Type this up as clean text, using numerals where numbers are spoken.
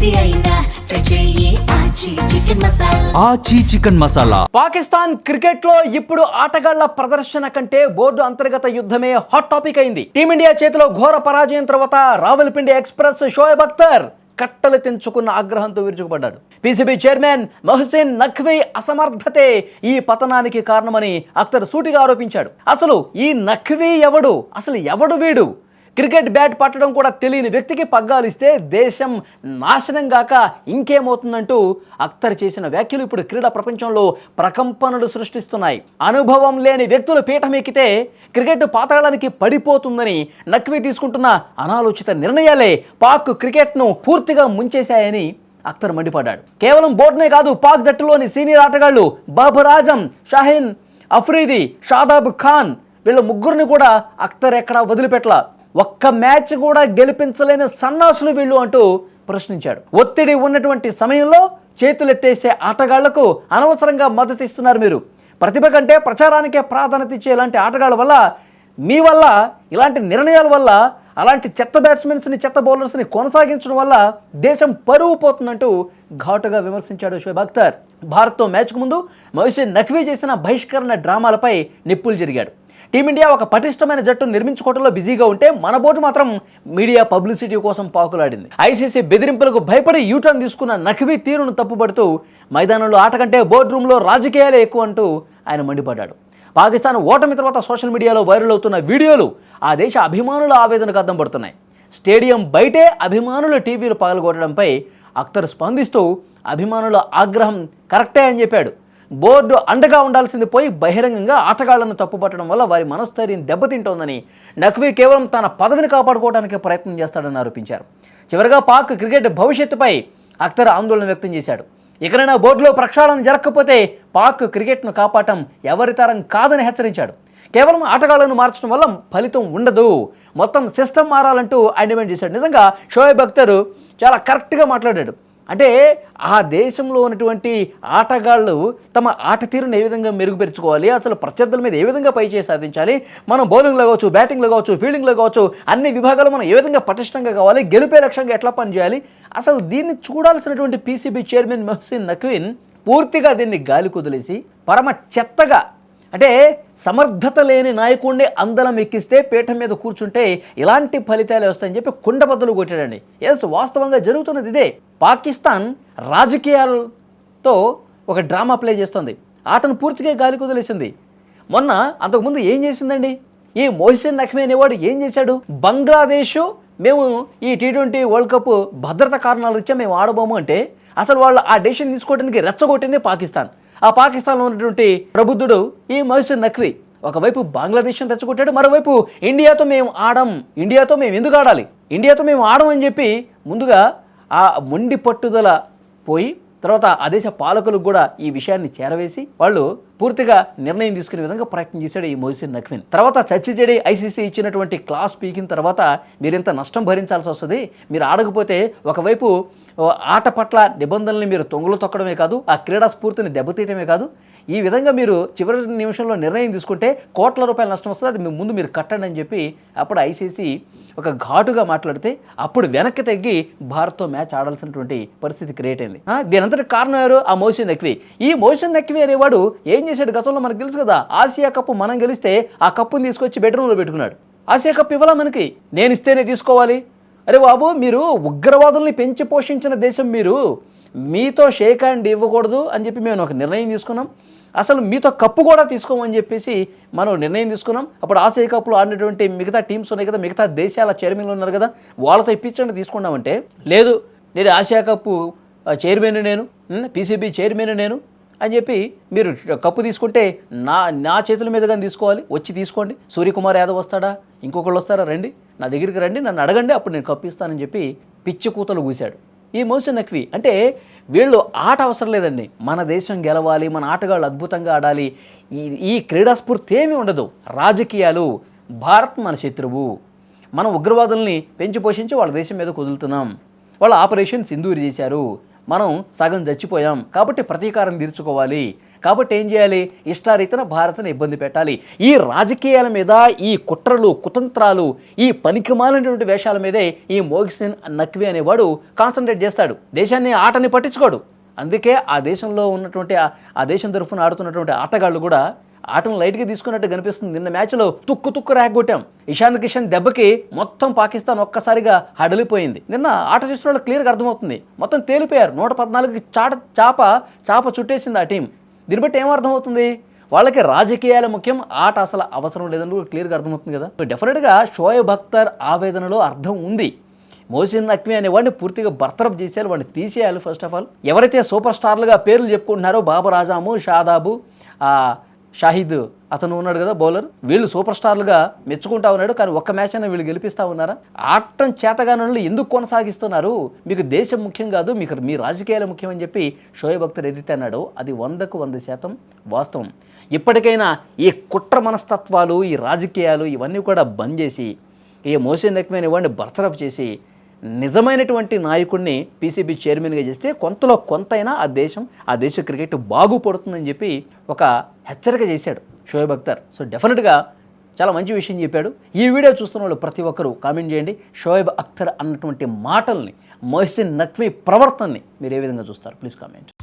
ఏది అయినా ట్రై చెయ్యి ఆచి చికెన్ మసాలా. ఆచి చికెన్ మసాలా. పాకిస్తాన్ క్రికెట్ లో ఇప్పుడు ఆటగాళ్ల ప్రదర్శన కంటే బోర్డు అంతర్గత యుద్ధమే హాట్ టాపిక్ అయింది. టీమిండియా చేతిలో ఘోర పరాజయం తర్వాత రావల్పిండి ఎక్స్ప్రెస్ షోయబ్ అఖ్తర్ కట్టలు తెంచుకున్న ఆగ్రహంతో విరుచుకుపడ్డాడు. పీసీబీ చైర్మన్ మొహసిన్ నఖ్వీ అసమర్థతే ఈ పతనానికి కారణమని అఖ్తర్ సూటిగా ఆరోపించాడు. అసలు ఈ నఖ్వీ ఎవడు? అసలు ఎవడు వీడు? క్రికెట్ బ్యాట్ పట్టడం కూడా తెలియని వ్యక్తికి పగ్గాలిస్తే దేశం నాశనం గాక ఇంకేమవుతుందంటూ అఖ్తర్ చేసిన వ్యాఖ్యలు ఇప్పుడు క్రీడా ప్రపంచంలో ప్రకంపనలు సృష్టిస్తున్నాయి. అనుభవం లేని వ్యక్తులు పీఠమెక్కితే క్రికెట్ పాతాళానికి పడిపోతుందని నఖ్వీ తీసుకుంటున్న అనాలోచిత నిర్ణయాలే పాక్ క్రికెట్ను పూర్తిగా ముంచేశాయని అఖ్తర్ మండిపడ్డాడు. కేవలం బోర్డునే కాదు, పాక్ జట్టులోని సీనియర్ ఆటగాళ్లు బాబర్ ఆజం, షాహీన్ అఫ్రీది, షాదాబ్ ఖాన్ వీళ్ళ ముగ్గురిని కూడా అఖ్తర్ ఎక్కడా వదిలిపెట్టలా. ఒక్క మ్యాచ్ కూడా గెలిపించలేని సన్నాసులు వీళ్ళు అంటూ ప్రశ్నించాడు. ఒత్తిడి ఉన్నటువంటి సమయంలో చేతులెత్తేసే ఆటగాళ్లకు అనవసరంగా మద్దతు ఇస్తున్నారు మీరు. ప్రతిభ కంటే ప్రచారానికే ప్రాధాన్యత ఇచ్చే ఇలాంటి ఆటగాళ్ల వల్ల, మీ వల్ల, ఇలాంటి నిర్ణయాల వల్ల, అలాంటి చెత్త బ్యాట్స్మెన్స్ని, చెత్త బౌలర్స్ని కొనసాగించడం వల్ల దేశం పరువు పోతుందంటూ ఘాటుగా విమర్శించాడు షోయబ్ అఖ్తర్. భారత్తో మ్యాచ్కు ముందు మొహసిన్ నఖ్వీ చేసిన బహిష్కరణ డ్రామాలపై నిప్పులు జరిగాడు. టీమిండియా ఒక పటిష్టమైన జట్టు నిర్మించుకోవడంలో బిజీగా ఉంటే మన బోర్డు మాత్రం మీడియా పబ్లిసిటీ కోసం పాకులాడింది. ఐసీసీ బెదిరింపులకు భయపడి యూటర్న్ తీసుకున్న నఖ్వీ తీరును తప్పుపడుతూ మైదానంలో ఆట కంటే బోర్డు రూమ్లో రాజకీయాలే ఎక్కువ అంటూ ఆయన మండిపడ్డాడు. పాకిస్తాన్ ఓటమి తర్వాత సోషల్ మీడియాలో వైరల్ అవుతున్న వీడియోలు ఆ దేశ అభిమానుల ఆవేదనకు అద్దం పడుతున్నాయి. స్టేడియం బయటే అభిమానుల టీవీలు పగలగొట్టడంపై అఖ్తర్ స్పందిస్తూ అభిమానుల ఆగ్రహం కరెక్టే అని చెప్పాడు. బోర్డు అండగా ఉండాల్సింది పోయి బహిరంగంగా ఆటగాళ్లను తప్పుపట్టడం వల్ల వారి మనస్థైర్యం దెబ్బతింటోందని, నఖ్వీ కేవలం తన పదవిని కాపాడుకోవడానికి ప్రయత్నం చేస్తాడని ఆరోపించారు. చివరిగా పాక్ క్రికెట్ భవిష్యత్తుపై అఖ్తర్ ఆందోళన వ్యక్తం చేశాడు. ఇకనైనా బోర్డులో ప్రక్షాళన జరగకపోతే పాక్ క్రికెట్ను కాపాడటం ఎవరి తరం కాదని హెచ్చరించాడు. కేవలం ఆటగాళ్లను మార్చడం వల్ల ఫలితం ఉండదు, మొత్తం సిస్టమ్ మారాలంటూ ఆయన డిమాండ్ చేశాడు. నిజంగా షోయబ్ అఖ్తర్ చాలా కరెక్ట్గా మాట్లాడాడు. అంటే ఆ దేశంలో ఉన్నటువంటి ఆటగాళ్ళు తమ ఆట తీరును ఏ విధంగా మెరుగుపరుచుకోవాలి, అసలు ప్రత్యర్థుల మీద ఏ విధంగా పైచేయి సాధించాలి, మనం బౌలింగ్లో కావచ్చు, బ్యాటింగ్లో కావచ్చు, ఫీల్డింగ్లో కావచ్చు, అన్ని విభాగాలు మనం ఏ విధంగా పటిష్టంగా కావాలి, గెలిపే లక్ష్యంగా ఎట్లా పనిచేయాలి, అసలు దీన్ని చూడాల్సినటువంటి పీసీబీ చైర్మన్ మొహసిన్ నఖ్వీ పూర్తిగా దీన్ని గాలి కుదిలేసి పరమ చెత్తగా, అంటే సమర్థత లేని నాయకుడిని అందలం ఎక్కిస్తే పీఠం మీద కూర్చుంటే ఇలాంటి ఫలితాలు వస్తాయని చెప్పి కుండబద్దలు కొట్టాడండి. ఎస్, వాస్తవంగా జరుగుతున్నది ఇదే. పాకిస్తాన్ రాజకీయాలతో ఒక డ్రామా ప్లే చేస్తుంది, ఆటను పూర్తిగా గాలి కుదిలేసింది. మొన్న అంతకుముందు ఏం చేసిందండి ఈ మొహసిన్ నఖ్వీ అనేవాడు? ఏం చేశాడు? బంగ్లాదేశ్ మేము ఈ T20 వరల్డ్ కప్ భద్రత కారణాలు ఇచ్చా మేము ఆడబోము అంటే అసలు వాళ్ళు ఆ డెసిషన్ తీసుకోవడానికి రెచ్చగొట్టింది పాకిస్తాన్. ఆ పాకిస్తాన్లో ఉన్నటువంటి ప్రబుద్ధుడు ఈ మొహసిన్ నఖ్వీ ఒకవైపు బంగ్లాదేశ్ని రెచ్చగొట్టాడు, మరోవైపు ఇండియాతో మేము ఆడం, ఇండియాతో మేము ఎందుకు ఆడాలి, ఇండియాతో మేము ఆడమని చెప్పి ముందుగా ఆ మొండి పట్టుదల పోయి తర్వాత ఆ దేశ పాలకులకు కూడా ఈ విషయాన్ని చేరవేసి వాళ్ళు పూర్తిగా నిర్ణయం తీసుకునే విధంగా ప్రయత్నం చేశాడు ఈ మొహసిన్ నఖ్వీ. తర్వాత చచ్చిచెడి ఐసీసీ ఇచ్చినటువంటి క్లాస్ పీకిన తర్వాత మీరు ఇంత నష్టం భరించాల్సి వస్తుంది, మీరు ఆడకపోతే ఒకవైపు ఆట పట్ల నిబంధనల్ని మీరు తొంగలు తొక్కడమే కాదు, ఆ క్రీడా స్ఫూర్తిని దెబ్బతీయటమే కాదు, ఈ విధంగా మీరు చివరి నిమిషంలో నిర్ణయం తీసుకుంటే కోట్ల రూపాయల నష్టం వస్తుంది, అది ముందు మీరు కట్టండి అని చెప్పి అప్పుడు ఐసీసీ ఒక ఘాటుగా మాట్లాడితే అప్పుడు వెనక్కి తగ్గి భారత్తో మ్యాచ్ ఆడాల్సినటువంటి పరిస్థితి క్రియేట్ అయింది. దీనంతటి కారణం ఎవరు? ఆ మొహసిన్ నఖ్వీ. ఈ మొహసిన్ నఖ్వీ అనేవాడు ఏం చేశాడు? గతంలో మనకు తెలుసు కదా, ఆసియా కప్ మనం గెలిస్తే ఆ కప్పుని తీసుకొచ్చి బెడ్రూమ్లో పెట్టుకున్నాడు. ఆసియా కప్ ఇవ్వాలా మనకి, నేను ఇస్తేనే తీసుకోవాలి. అరే బాబు, మీరు ఉగ్రవాదుల్ని పెంచి పోషించిన దేశం, మీరు మీతో షేక్ హ్యాండ్ ఇవ్వకూడదు అని చెప్పి మేము ఒక నిర్ణయం తీసుకున్నాం, అసలు మీతో కప్పు కూడా తీసుకోమని చెప్పేసి మనం నిర్ణయం తీసుకున్నాం. అప్పుడు ఆసియా కప్లో ఆడినటువంటి మిగతా టీమ్స్ ఉన్నాయి కదా, మిగతా దేశాల చైర్మన్లు ఉన్నారు కదా, వాళ్ళతో ఇప్పించండి తీసుకున్నామంటే లేదు, నేను ఆసియా కప్పు చైర్మన్ నేను, పీసీబీ చైర్మన్ నేను అని చెప్పి మీరు కప్పు తీసుకుంటే నా చేతుల మీద కానీ తీసుకోవాలి, వచ్చి తీసుకోండి. సూర్యకుమార్ యాదవ్ వస్తాడా, ఇంకొకళ్ళు వస్తారా, రండి నా దగ్గరికి రండి, నన్ను అడగండి, అప్పుడు నేను కప్పు ఇస్తానని చెప్పి పిచ్చి కూతలు కూశాడు ఈ మొహసిన్ నఖ్వీ. అంటే వీళ్ళు ఆట అవసరం లేదండి, మన దేశం గెలవాలి, మన ఆటగాళ్ళు అద్భుతంగా ఆడాలి, ఈ క్రీడా స్ఫూర్తి ఏమీ ఉండదు. రాజకీయాలు, భారత్ మన శత్రువు, మనం ఉగ్రవాదుల్ని పెంచి పోషించి వాళ్ళ దేశం మీద కుదులుతున్నాం, వాళ్ళు ఆపరేషన్ సింధూర్ చేశారు, మనం సగం చచ్చిపోయాం కాబట్టి ప్రతీకారం తీర్చుకోవాలి, కాబట్టి ఏం చేయాలి, ఇష్టారీతన భారత్ని ఇబ్బంది పెట్టాలి. ఈ రాజకీయాల మీద, ఈ కుట్రలు కుతంత్రాలు, ఈ పనికిమాలినటువంటి వేషాల మీదే ఈ మొహసిన్ నఖ్వీ అనేవాడు కాన్సన్ట్రేట్ చేస్తాడు. దేశాన్ని ఆటని పట్టించుకోడు. అందుకే ఆ దేశంలో ఉన్నటువంటి ఆ దేశం తరఫున ఆడుతున్నటువంటి ఆటగాళ్ళు కూడా ఆటను లైట్గా తీసుకున్నట్టు కనిపిస్తుంది. నిన్న మ్యాచ్లో తుక్కు ర్యాగొట్టాం. ఇషాన్ కిషన్ దెబ్బకి మొత్తం పాకిస్తాన్ ఒక్కసారిగా హడలిపోయింది. నిన్న ఆట చూసిన వాళ్ళు క్లియర్గా అర్థమవుతుంది. మొత్తం తేలిపోయారు. 114కి చాప చుట్టేసింది ఆ టీం. దీన్ని బట్టి ఏమర్థమవుతుంది, వాళ్ళకి రాజకీయాల ముఖ్యం, ఆట అసలు అవసరం లేదని కూడా క్లియర్గా అర్థమవుతుంది కదా. సో డెఫినెట్గా షోయబ్ అఖ్తర్ ఆవేదనలో అర్థం ఉంది. మొహసిన్ నఖ్వీ అనేవాడిని పూర్తిగా బర్తరఫ్ చేసేయాలి, వాడిని తీసేయాలి. ఫస్ట్ ఆఫ్ ఆల్ ఎవరైతే సూపర్ స్టార్లుగా పేర్లు చెప్పుకుంటున్నారో బాబర్ ఆజాము, షాదాబు, షాహిద్ అతను ఉన్నాడు కదా బౌలర్, వీళ్ళు సూపర్ స్టార్లుగా మెచ్చుకుంటా ఉన్నాడు. కానీ ఒక్క మ్యాచ్ అయినా వీళ్ళు గెలిపిస్తూ ఉన్నారా? ఆటం చేతగానోళ్ళు ఎందుకు కొనసాగిస్తున్నారు? మీకు దేశం ముఖ్యం కాదు, మీకు మీ రాజకీయాలు ముఖ్యం అని చెప్పి షోయబ్ అఖ్తర్ ఏదైతే అన్నాడో అది 100% వాస్తవం. ఇప్పటికైనా ఈ కుట్ర మనస్తత్వాలు, ఈ రాజకీయాలు ఇవన్నీ కూడా బంద్ చేసి ఈ మొహసిన్ నఖ్వీ అనేవాడిని బర్తరఫ్ చేసి నిజమైనటువంటి నాయకుడిని పీసీబీ చైర్మన్గా చేస్తే కొంతలో కొంతైనా ఆ దేశ క్రికెట్ బాగుపడుతుందని చెప్పి ఒక హెచ్చరిక చేశాడు షోయబ్ అఖ్తర్. సో డెఫినెట్గా చాలా మంచి విషయం చెప్పాడు. ఈ వీడియో చూస్తున్న వాళ్ళు ప్రతి ఒక్కరూ కామెంట్ చేయండి. షోయబ్ అఖ్తర్ అన్నటువంటి మాటల్ని, మొహసిన్ నఖ్వీ ప్రవర్తనని మీరు ఏ విధంగా చూస్తారు? Please comment.